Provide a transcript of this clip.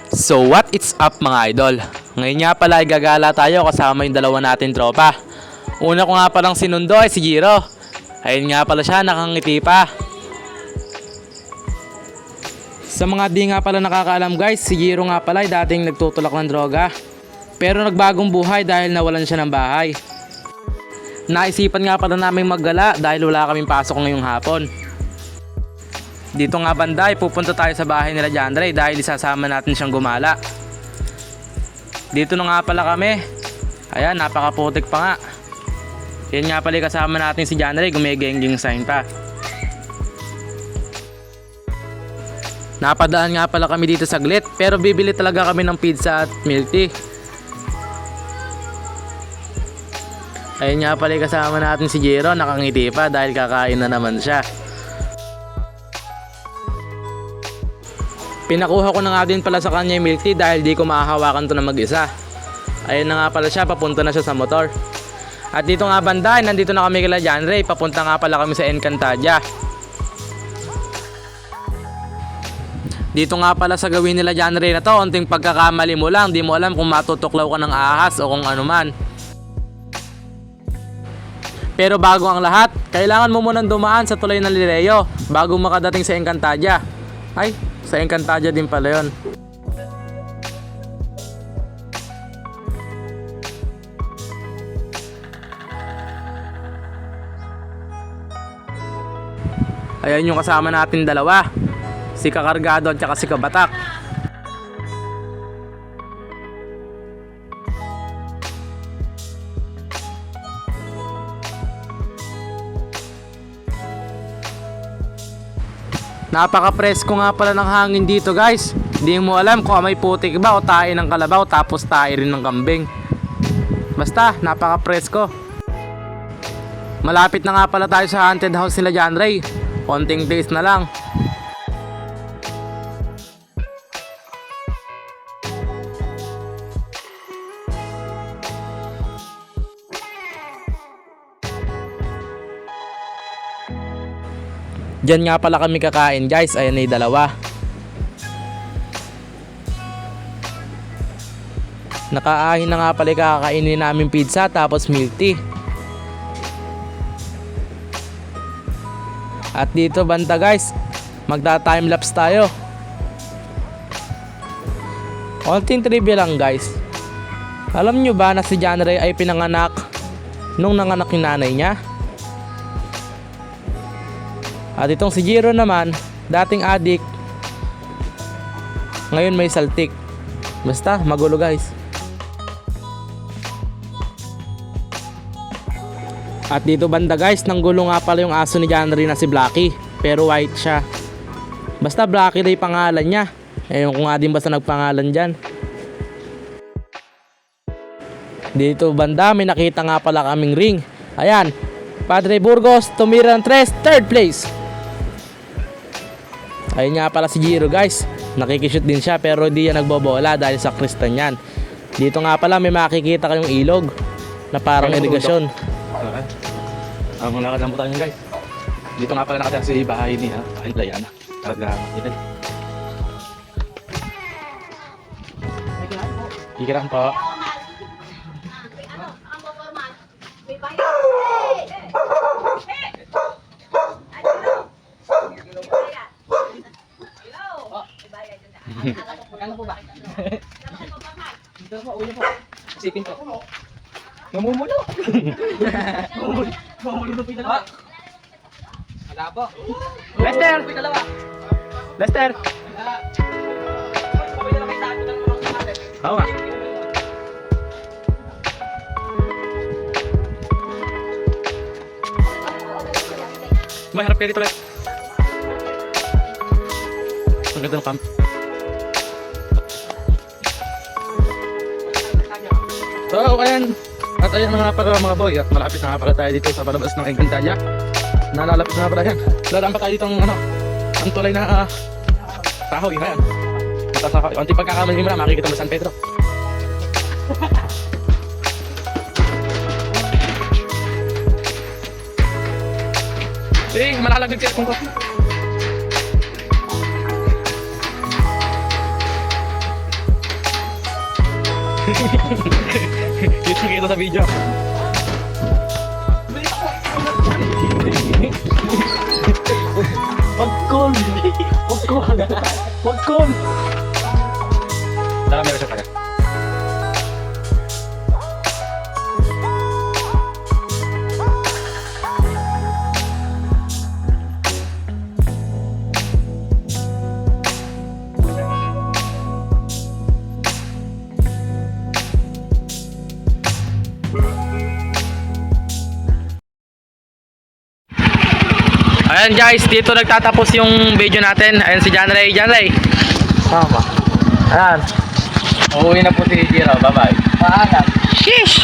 So what is up mga idol? Ngayon nga pala ay gagala tayo kasama yung dalawa natin tropa. Una ko nga palang sinundo ay si Jiro. Ayun nga pala siya, nakangiti pa. Sa mga di nga pala nakakaalam guys, si Jiro nga pala ay dating nagtutulak ng droga. Pero nagbagong buhay dahil nawalan siya ng bahay. Naisipan nga pala namin maggala dahil wala kaming pasok ngayong hapon. Dito nga banda ay pupunta tayo sa bahay nila Jandre dahil isasama natin siyang gumala. Dito na nga pala kami. Ayan, napakaputik pa nga. Yan nga pala kasama natin si Jandre, gumigengging sign pa. Napadaan nga pala kami dito saglit pero bibili talaga kami ng pizza at milk tea. Ayun nga pala kasama natin si Jiro, nakangiti pa dahil kakain na naman siya. Pinakuha ko na nga din pala sa kanya yung milk tea dahil di ko mahahawakan to na mag-isa. Ayun na nga pala siya, papunta na siya sa motor. At dito nga banda, nandito na kami kila Janre, papunta nga pala kami sa Encantadia. Dito nga pala sa gawin nila Janre na to, onting pagkakamali mo lang, di mo alam kung matutuklaw ka ng ahas o kung ano man. Pero bago ang lahat, kailangan mo munang dumaan sa tulay ng Lireo bago makadating sa Encantadia. Ay, sa Encantadia din pala yun. Ayan yung kasama natin dalawa, si Kakargado at saka si Kabatak. Napaka-presko nga pala ng hangin dito guys. Hindi mo alam kung may putik ba o tae ng kalabaw tapos tae rin ng kambing. Basta napaka-presko. Malapit na nga pala tayo sa haunted house nila Janre. Konting days na lang. Diyan nga pala kami kakain guys, ayan na yung dalawa. Nakaahin na nga pala kakainin namin pizza tapos milk tea. At dito banda guys, magta-timelapse tayo. Konting trivia lang guys. Alam nyo ba na si Janre ay pinanganak nung nanganak yung nanay niya? At itong si Jiro naman, dating adik, ngayon may saltik. Basta magulo guys. At dito banda guys, nanggulo nga pala yung aso ni Janre na si Blacky, pero white siya. Basta Blacky na yung pangalan niya. Ewan ko nga din basta nagpangalan dyan. Dito banda, may nakita nga pala kaming ring. Ayan, Padre Burgos, Tumiran 3, third place. Ayun nga pala si Jiro guys, nakikishoot din siya pero di yan nagbobola dahil sa kristan yan. Dito nga pala may makikita kayong ilog na parang irigasyon. Ang lakad lang po tayo guys. Dito nga pala nakatira si bahay ni Layana. Talaga makita. Ikiran po. Ano po ba? Dito po, ulo po. Sipin po. Namumulo. Namumulo na po yung dalawa. Wala po. Lester! Lester! Oo nga. Maharap kayo dito ulit. Ang ganda ng camp. So ayan, at ayan na nga pala mga boy, at malapit na nga pala tayo dito sa palabas ng Encantadia. Nalalapit na nga pala yan. Dadaan pa tayo dito ang tulay na kahoy, ayan. At konti pagkakamali mo na, makikita mo San Pedro. Malalaglag siya kung ko. Dito kita sa video. Pagkol! Pagkol! Pagkol! Dami meron siya tayo. Ayan guys, dito nagtatapos yung video natin. Ayan si John Ray. John Ray. Tama. Ayan. Uuwi na po si Jiro. Bye-bye. Paalam. Sheesh!